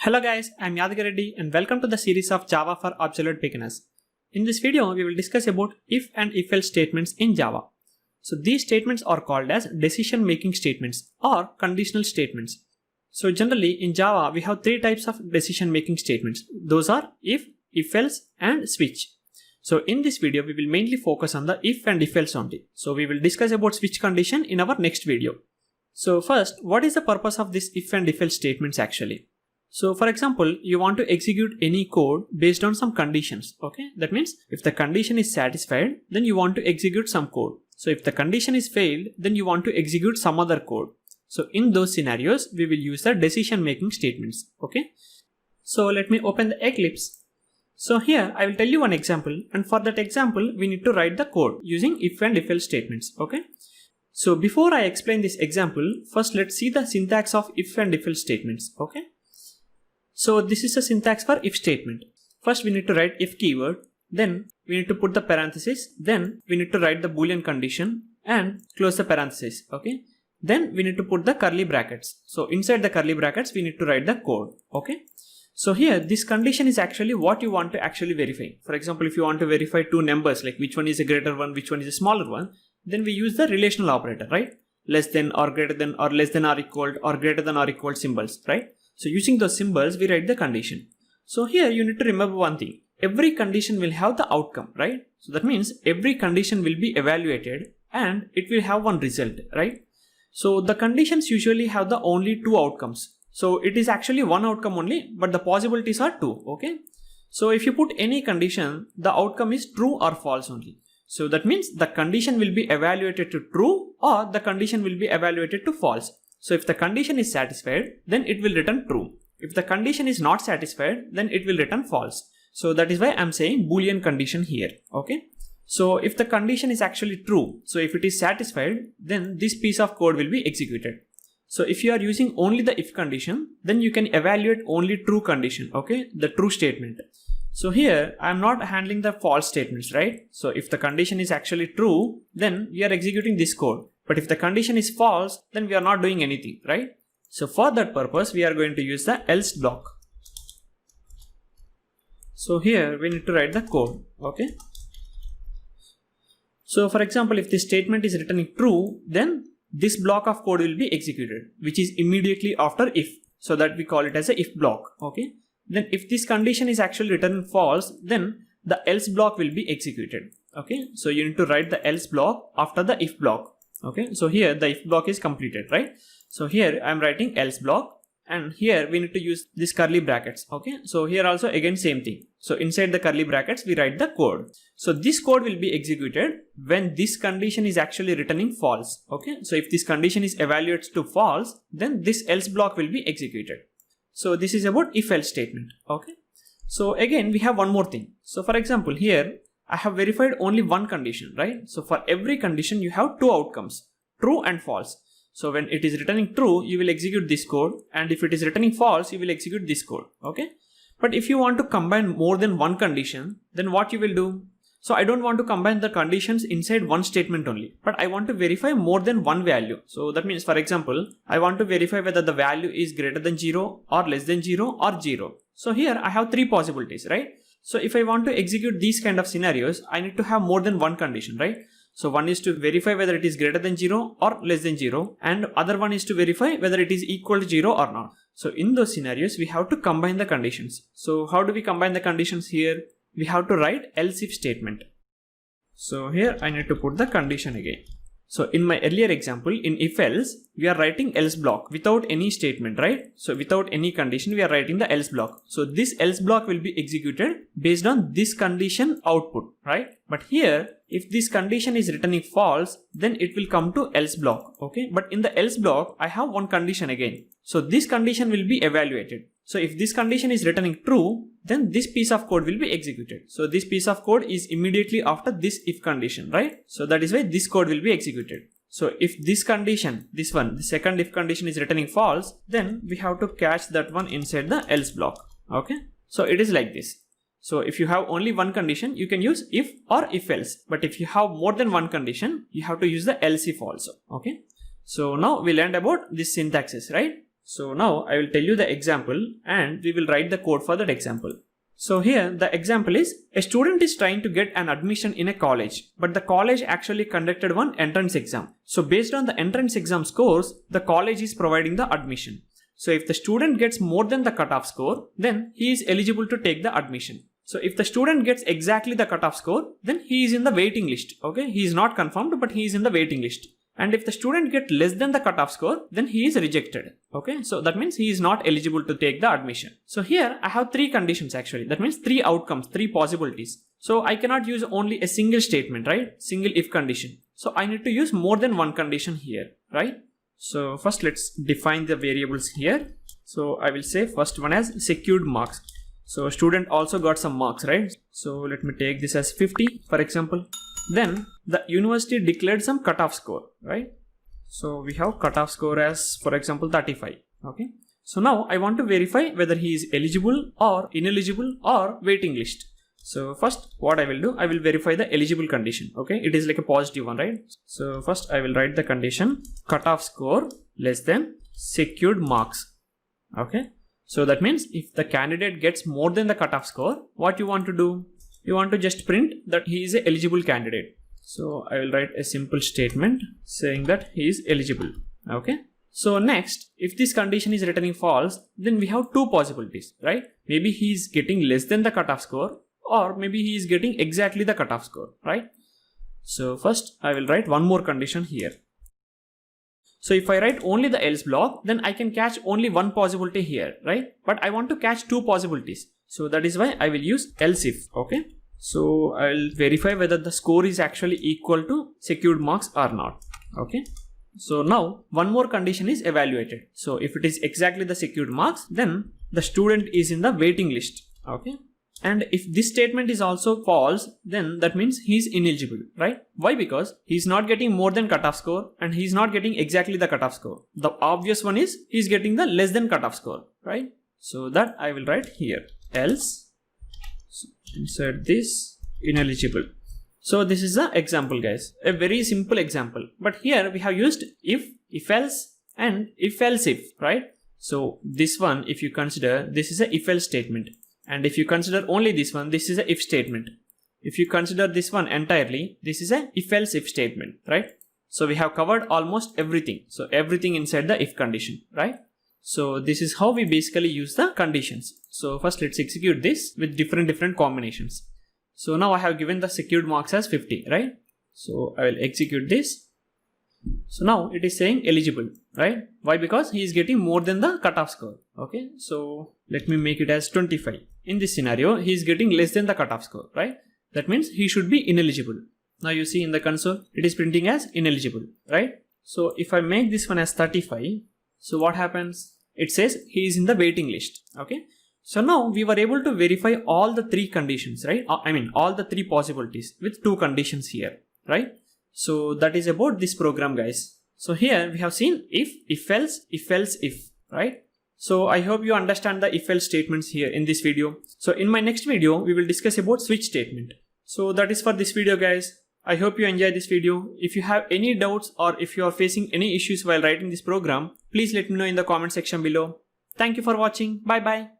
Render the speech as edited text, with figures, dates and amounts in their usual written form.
Hello guys, I'm Yadagiri Reddy and welcome to the series of Java for Absolute Beginners. In this video, we will discuss about if and if-else statements in Java. So these statements are called as decision-making statements or conditional statements. So generally in Java, we have three types of decision-making statements. Those are if, if-else and switch. So in this video, we will mainly focus on the if and if-else only. So we will discuss about switch condition in our next video. So first, what is the purpose of this if and if-else statements actually? So for example, you want to execute any code based on some conditions, okay? That means if the condition is satisfied, then you want to execute some code. So if the condition is failed, then you want to execute some other code. So in those scenarios, we will use the decision making statements, okay? So let me open the Eclipse. So here I will tell you one example, and for that example, we need to write the code using if and if else statements, okay? So before I explain this example, first let's see the syntax of if and if else statements, okay? So this is the syntax for if statement. First we need to write if keyword, then we need to put the parenthesis, then we need to write the boolean condition and close the parenthesis, okay? Then we need to put the curly brackets. So inside the curly brackets we need to write the code, okay? So here this condition is actually what you want to actually verify. For example, if you want to verify two numbers, like which one is a greater one, which one is a smaller one, then we use the relational operator, right? Less than or greater than or less than or equal or greater than or equal symbols, right? So using those symbols, we write the condition. So here you need to remember one thing. Every condition will have the outcome, right? So that means every condition will be evaluated and it will have one result, right? So the conditions usually have the only two outcomes. So it is actually one outcome only, but the possibilities are two, okay? So if you put any condition, the outcome is true or false only. So that means the condition will be evaluated to true or the condition will be evaluated to false. So if the condition is satisfied, then it will return true. If the condition is not satisfied, then it will return false. So that is why I'm saying boolean condition here, okay? So if the condition is actually true, so if it is satisfied, then this piece of code will be executed. So if you are using only the if condition, then you can evaluate only true condition, okay? The true statement. So here I'm not handling the false statements, right? So if the condition is actually true, then we are executing this code. But if the condition is false, then we are not doing anything, right? So for that purpose, we are going to use the else block. So here we need to write the code, okay? So for example, if this statement is returning true, then this block of code will be executed, which is immediately after if. So that we call it as a if block, okay? Then if this condition is actually returning false, then the else block will be executed, okay? So you need to write the else block after the if block. Okay, so here the if block is completed, right? So here I'm writing else block and here we need to use this curly brackets, okay? So here also again same thing. So inside the curly brackets we write the code. So this code will be executed when this condition is actually returning false, okay? So if this condition is evaluated to false, then this else block will be executed. So this is about if else statement, okay? So again we have one more thing. So for example here, I have verified only one condition, right? So for every condition, you have two outcomes, true and false. So when it is returning true, you will execute this code. And if it is returning false, you will execute this code, okay? But if you want to combine more than one condition, then what you will do? So I don't want to combine the conditions inside one statement only, but I want to verify more than one value. So that means, for example, I want to verify whether the value is greater than 0 or less than 0 or 0. So here I have three possibilities, right? So if I want to execute these kind of scenarios, I need to have more than one condition, right? So one is to verify whether it is greater than 0 or less than 0, and other one is to verify whether it is equal to 0 or not. So in those scenarios, we have to combine the conditions. So how do we combine the conditions here? We have to write else if statement. So here I need to put the condition again. So in my earlier example, in if else, we are writing else block without any statement, right? So without any condition, we are writing the else block. So this else block will be executed based on this condition output, right? But here, if this condition is returning false, then it will come to else block, okay? But in the else block, I have one condition again. So this condition will be evaluated. So if this condition is returning true, then this piece of code will be executed. So this piece of code is immediately after this if condition, right? So that is why this code will be executed. So if this condition, this one, the second if condition is returning false, then we have to catch that one inside the else block, okay? So it is like this. So if you have only one condition, you can use if or if else. But if you have more than one condition, you have to use the else if also, okay? So now we learned about this syntaxes, right? So now I will tell you the example and we will write the code for that example. So here the example is a student is trying to get an admission in a college, but the college actually conducted one entrance exam. So based on the entrance exam scores, the college is providing the admission. So if the student gets more than the cutoff score, then he is eligible to take the admission. So if the student gets exactly the cutoff score, then he is in the waiting list. Okay, he is not confirmed, but he is in the waiting list. And if the student gets less than the cutoff score, then he is rejected. Okay, so that means he is not eligible to take the admission. So here I have three conditions actually. That means three outcomes, three possibilities. So I cannot use only a single statement, right? Single if condition. So I need to use more than one condition here, right? So first let's define the variables here. So I will say first one as secured marks. So student also got some marks, right? So let me take this as 50 for example. Then the university declared some cutoff score, right? So we have cutoff score as for example 35. Okay. So now I want to verify whether he is eligible or ineligible or waiting list. So first what I will do, I will verify the eligible condition. Okay. It is like a positive one, right? So first I will write the condition cutoff score less than secured marks. Okay. So that means if the candidate gets more than the cutoff score, what you want to do? You want to just print that he is an eligible candidate. So I will write a simple statement saying that he is eligible. Okay. So next, if this condition is returning false, then we have two possibilities, right? Maybe he is getting less than the cutoff score, or maybe he is getting exactly the cutoff score, right? So first I will write one more condition here. So if I write only the else block, then I can catch only one possibility here, right? But I want to catch two possibilities. So that is why I will use else if. Okay. So I will verify whether the score is actually equal to secured marks or not. Okay. So now one more condition is evaluated. So if it is exactly the secured marks, then the student is in the waiting list. Okay. And if this statement is also false, then that means he is ineligible, right? Why? Because he is not getting more than cutoff score and he is not getting exactly the cutoff score. The obvious one is he is getting the less than cutoff score, right? So that I will write here. Else, so insert this, ineligible. So this is the example, guys, a very simple example, but here we have used if else and if else if, right? So this one, if you consider, this is a if else statement, and if you consider only this one, this is a if statement. If you consider this one entirely, this is a if else if statement, right? So we have covered almost everything. So everything inside the if condition, right? So this is how we basically use the conditions. So first let's execute this with different combinations. So now I have given the secured marks as 50, right? So I will execute this. So now it is saying eligible, right? Why? Because he is getting more than the cutoff score. Okay. So let me make it as 25. In this scenario, he is getting less than the cutoff score, right? That means he should be ineligible. Now you see in the console, it is printing as ineligible, right? So if I make this one as 35, so what happens? It says he is in the waiting list. Okay. So now we were able to verify all the three conditions, right? I mean, all the three possibilities with two conditions here, right? So that is about this program, guys. So here we have seen if else, if, right? So I hope you understand the if else statements here in this video. So in my next video, we will discuss about switch statement. So that is for this video, guys. I hope you enjoy this video. If you have any doubts or if you are facing any issues while writing this program, please let me know in the comment section below. Thank you for watching. Bye bye.